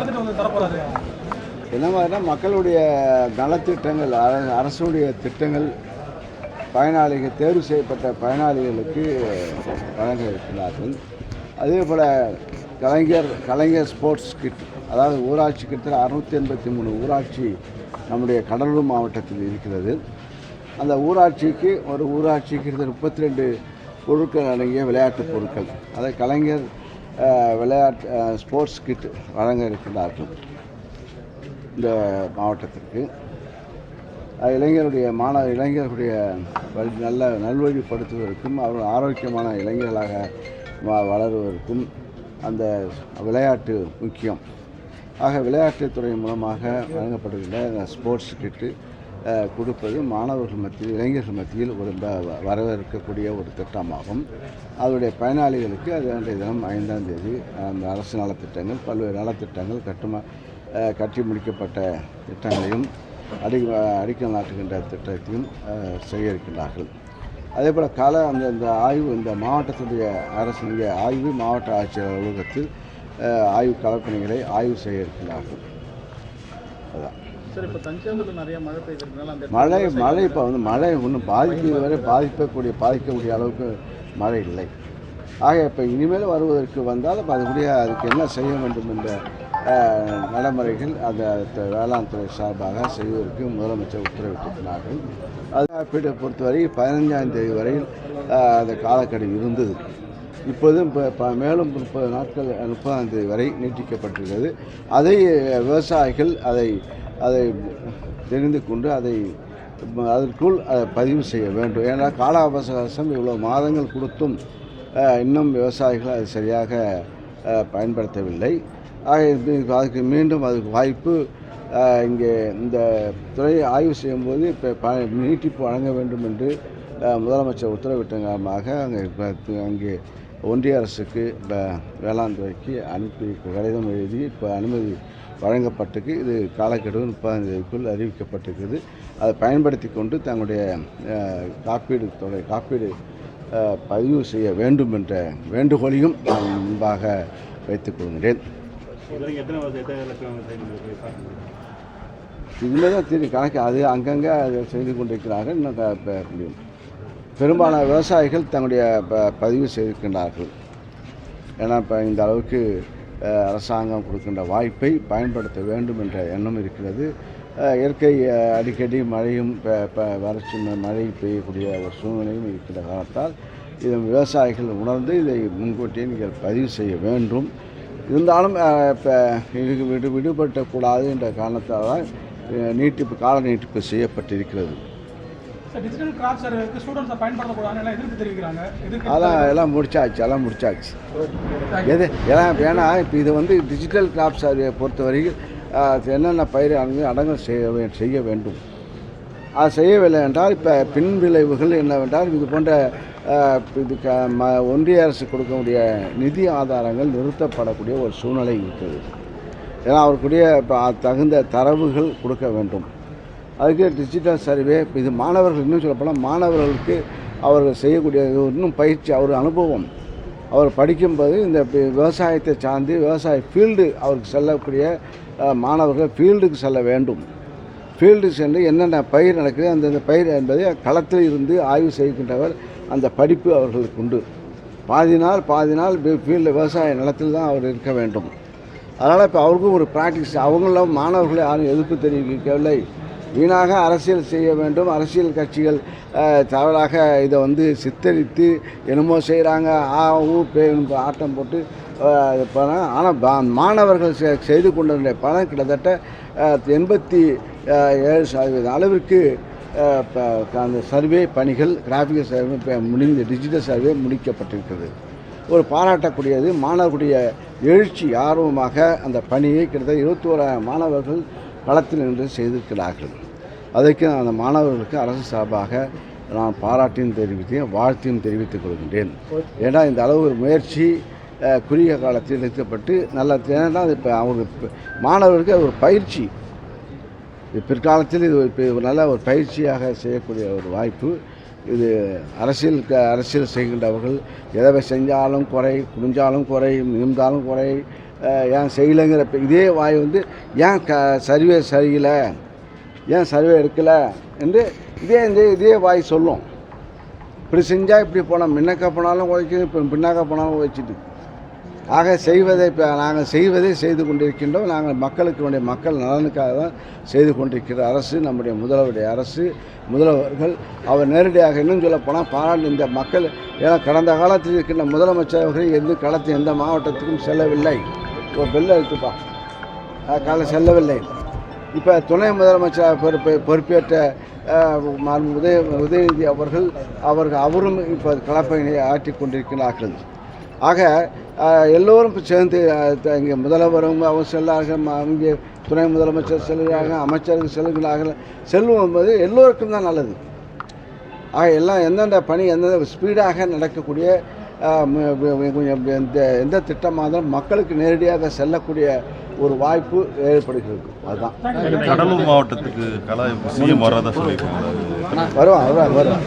நலத்திட்டம் வந்து தரப்போறாரு? என்ன மாதிரினா மக்களுடைய நலத்திட்டங்கள், அரசுடைய திட்டங்கள் பயனாளிகள், தேர்வு செய்யப்பட்ட பயனாளிகளுக்கு வழங்க இருக்கிறார்கள். அதே போல் கலைஞர் ஸ்போர்ட்ஸ் கிட், அதாவது ஊராட்சி கிட்டத்தட்ட 683 ஊராட்சி நம்முடைய கடலூர் மாவட்டத்தில் இருக்கிறது. அந்த ஊராட்சிக்கு கிட்டத்தட்ட 32 பொருட்கள் அடங்கிய விளையாட்டுப் பொருட்கள், அதை கலைஞர் ஸ்போர்ட்ஸ் கிட் வழங்க இருக்கிறார்கள் இந்த மாவட்டத்திற்கு. இளைஞர்களுடைய நல்வழிப்படுத்துவதற்கும் அவர்கள் ஆரோக்கியமான இளைஞர்களாக வளருவதற்கும் அந்த விளையாட்டு முக்கியம். ஆக விளையாட்டுத்துறை மூலமாக வழங்கப்படுகின்ற ஸ்போர்ட்ஸ் கிட்டு கொடுப்பது மாணவர்கள் மத்தியில், இளைஞர்கள் மத்தியில் ஒரு வரவேற்கக்கூடிய ஒரு திட்டமாகும். அதனுடைய பயனாளிகளுக்கு அது அன்றைய தினம் 5ஆம் தேதி அந்த அரசு நலத்திட்டங்கள், பல்வேறு நலத்திட்டங்கள், கட்டி முடிக்கப்பட்ட திட்டங்களையும் அடிக்கல் நாட்டுகின்ற திட்டத்தையும் செய்ய இருக்கின்றார்கள். அதே போல் அந்த ஆய்வு, இந்த மாவட்டத்துடைய அரசுடைய ஆய்வு மாவட்ட ஆட்சியர் அலுவலகத்தில் ஆய்வு களப்பணிகளை ஆய்வு செய்ய இருக்கிறார்கள். அதுதான். சார், இப்போ தஞ்சாவூரில் நிறைய மழை பெய்திருக்கனால அந்த மழை இப்போ வந்து மழை ஒன்றும் பாதிக்கக்கூடிய அளவுக்கு மழை இல்லை. ஆக இப்போ இனிமேல் வருவதற்கு வந்தால் அதுக்கு என்ன செய்ய வேண்டும் என்ற நடைமுறைகள் அந்த வேளாண் துறை சார்பாக செய்வதற்கு முதலமைச்சர் உத்தரவிட்டிருக்கிறார்கள். அது காப்பீட்டை பொறுத்தவரை 15ஆம் தேதி வரையில் அந்த காலக்கெடு இருந்தது. இப்போதும் மேலும் 30 நாட்கள் 30ஆம் தேதி வரை நீட்டிக்கப்பட்டிருக்கிறது. அதை விவசாயிகள் அதை தெரிந்து கொண்டு அதற்குள் பதிவு செய்ய வேண்டும். ஏன்னா கால அவகாசம் இவ்வளோ மாதங்கள் கொடுத்தும் இன்னும் விவசாயிகள் அதை சரியாக பயன்படுத்தவில்லை. அதுக்கு மீண்டும் வாய்ப்பு இங்கே இந்த துறையை ஆய்வு செய்யும்போது இப்போ நீட்டிப்பு வழங்க வேண்டும் என்று முதலமைச்சர் உத்தரவிட்ட காரணமாக அங்கே ஒன்றிய அரசுக்கு வேளாண் துறைக்கு அனுப்பி கடிதம் எழுதி இப்போ அனுமதி வழங்கப்பட்டிருக்கு. இது காலக்கெடு 30ஆம் தேதிக்குள் அறிவிக்கப்பட்டிருக்கிறது. அதை பயன்படுத்தி கொண்டு தங்களுடைய காப்பீடு பதிவு செய்ய வேண்டும் என்ற வேண்டுகோளையும் நான் முன்பாக வைத்துக் கொள்கிறேன். இதுமாதிரி தான் தெரியும் கணக்கு, அது அங்கங்கே அதை செய்து கொண்டிருக்கிறார்கள். இன்னும் பெரும்பாலான விவசாயிகள் தங்களுடைய பதிவு செய்திருக்கின்றார்கள். ஏன்னா இப்போ இந்த அளவுக்கு அரசாங்கம் கொடுக்கின்ற வாய்ப்பை பயன்படுத்த வேண்டும் என்ற எண்ணம் இருக்கிறது. இயற்கை அடிக்கடி மழையும் வறட்சி மழை பெய்யக்கூடிய ஒரு சூழ்நிலையும் இருக்கின்ற காரணத்தால் இதை விவசாயிகள் உணர்ந்து இதை முன்கூட்டியே நீங்கள் பதிவு செய்ய வேண்டும். இருந்தாலும் இப்போ விடுபட்டக்கூடாது என்ற காரணத்தால் தான் கால நீட்டிப்பு செய்யப்பட்டிருக்கிறது. எல்லாம் முடிச்சாச்சு. ஏன்னா இப்போ இது வந்து டிஜிட்டல் கிராப் சர்வே பொறுத்தவரையில் என்னென்ன பயிர் அடங்கல் செய்ய வேண்டும். அது செய்யவில்லை என்றால் இப்போ பின் விளைவுகள் என்னவென்றால் இது போன்ற ஒன்றிய அரசு கொடுக்கக்கூடிய நிதி ஆதாரங்கள் நிறுத்தப்படக்கூடிய ஒரு சூழ்நிலை இருக்கிறது. ஏன்னா அவருக்குரிய தகுந்த தரவுகள் கொடுக்க வேண்டும். அதுக்கு டிஜிட்டல் சர்வே, இது மாணவர்கள், இன்னும் சொல்லப்போனால் மாணவர்களுக்கு அவர்கள் செய்யக்கூடிய இன்னும் பயிற்சி, அவர் அனுபவம், அவர் படிக்கும்போது இந்த விவசாயத்தை சார்ந்து விவசாய ஃபீல்டு அவருக்கு செல்லக்கூடிய மாணவர்கள் ஃபீல்டுக்கு செல்ல வேண்டும். ஃபீல்டுக்கு சென்று என்னென்ன பயிர் நடக்குது, அந்தந்த பயிர் என்பதை களத்தில் இருந்து ஆய்வு செய்கின்றவர். அந்த படிப்பு அவர்களுக்கு உண்டு. பாதி நாள் ஃபீல்டு விவசாய நிலத்தில் தான் அவர் இருக்க வேண்டும். அதனால் இப்போ அவருக்கும் ஒரு ப்ராக்டிஸ். அவங்களும் மாணவர்களை யாரும் எதிர்ப்பு தெரிவிக்கவில்லை. வீணாக அரசியல் செய்ய வேண்டும், அரசியல் கட்சிகள் தவறாக இதை வந்து சித்தரித்து என்னமோ செய்கிறாங்க, ஆட்டம் போட்டு பணம். ஆனால் மாணவர்கள் செய்து கொண்ட பணம் கிட்டத்தட்ட 87% அளவிற்கு அந்த சர்வே பணிகள், கிராஃபிக்கல் சர்வே டிஜிட்டல் சர்வே முடிக்கப்பட்டிருக்கிறது. ஒரு பாராட்டக்கூடியது. மாணவர்களுடைய எழுச்சி, ஆர்வமாக அந்த பணியை கிட்டத்தட்ட 21,000 மாணவர்கள் களத்தில் நின்று செய்திருக்கிறார்கள். அதற்கு அந்த மாணவர்களுக்கு அரசு சார்பாக நான் பாராட்டியும் தெரிவித்தேன், வாழ்த்தையும் தெரிவித்துக் கொள்கின்றேன். ஏன்னா இந்த அளவு ஒரு முயற்சி குறுகிய காலத்தில் நிறுத்தப்பட்டு ஏன்னா இப்போ அவங்களுக்கு மாணவர்களுக்கு அது ஒரு பயிற்சி, பிற்காலத்தில் இது ஒரு நல்ல ஒரு பயிற்சியாக செய்யக்கூடிய ஒரு வாய்ப்பு. இது அரசியல் செய்கின்றவர்கள் எதை செஞ்சாலும் குறை, குடிஞ்சாலும் குறை, நிமிந்தாலும் குறை, ஏன் செய்யலைங்கிற இதே வாய் வந்து ஏன் சர்வே சரியில்லை, ஏன் சர்வே எடுக்கலை என்று இதே வாய் சொல்லும். இப்படி செஞ்சால் இப்படி போனால் முன்னக்க போனாலும் உழைக்குது, இப்போ பின்னாக்க போனாலும் உழைச்சிட்டு. ஆக இப்போ நாங்கள் செய்வதை செய்து கொண்டிருக்கின்றோம். நாங்கள் மக்கள் நலனுக்காக தான் செய்து கொண்டிருக்கிற அரசு நம்முடைய முதல்வருடைய அரசு. முதல்வர்கள் அவர் நேரடியாக இன்னும் சொல்ல போனால் பாராட்டு இந்த மக்கள், ஏன்னா கடந்த காலத்தில் இருக்கின்ற முதலமைச்சர்கள் களத்தில் எந்த மாவட்டத்துக்கும் செல்லவில்லை. ஒரு பெல் எடுத்துப்பா காலம் செல்லவில்லை. இப்போ துணை முதலமைச்சர் பொறுப்பேற்ற உதயநிதி அவரும் இப்போ களப்பணியை ஆற்றி கொண்டிருக்கிறார்கள். ஆக எல்லோரும் சேர்ந்து இங்கே முதல்வரும் அவங்க செல்லார்கள், இங்கே துணை முதலமைச்சர் செல்கிறார்கள், அமைச்சர்கள் செல்கிறார்கள். செல்லும்போது எல்லோருக்கும் தான் நல்லது. ஆக எல்லாம் எந்தெந்த பணி எந்தெந்த ஸ்பீடாக நடக்கக்கூடிய எந்த திட்டமாக இருந்தாலும் மக்களுக்கு நேரடியாக செல்லக்கூடிய ஒரு வாய்ப்பு ஏற்படுகிறது. அதுதான். கடலூர் மாவட்டத்துக்கு சிஎம் வராத சொல்லியிருக்காங்க. வருவான்.